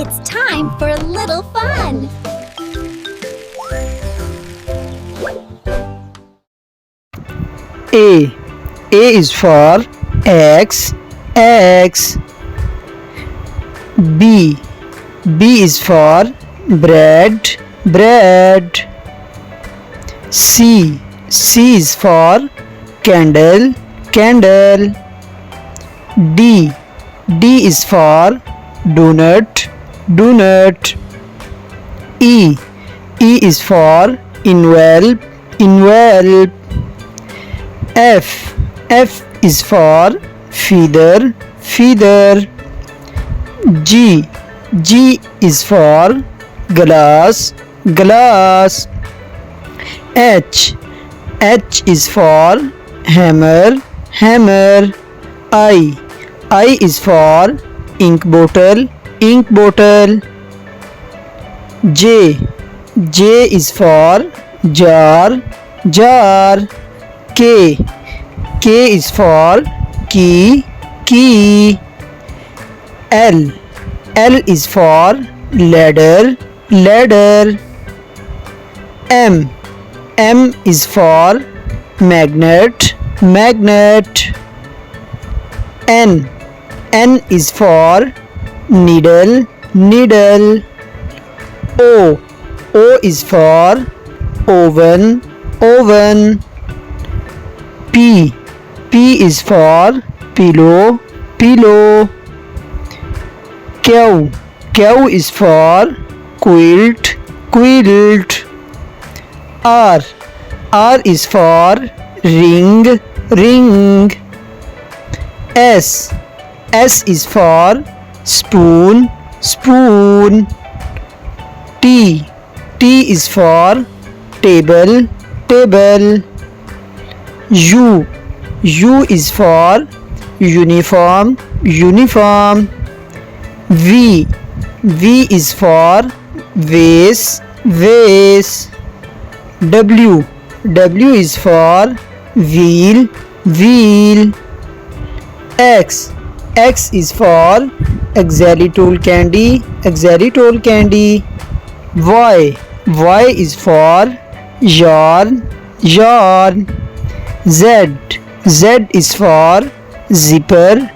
It's time for a little fun! A. A is for X. B. B is for bread. C. C is for candle. D. D is for donut. E. E is for envelope. F. F is for feather. G. G is for glass. H. H is for hammer. I. I is for ink bottle. J. J is for jar. K. K is for key. L. L is for ladder. M. M is for magnet. N. N is for needle. O. O is for oven. P. P is for pillow. Q. Q is for quilt. R. R is for ring. S. S is for spoon. T. T is for table. U. U is for uniform. V. V is for vase. W. W is for wheel. X. X is for xylitol candy. Y. Y is for yarn. Z. Z is for zipper.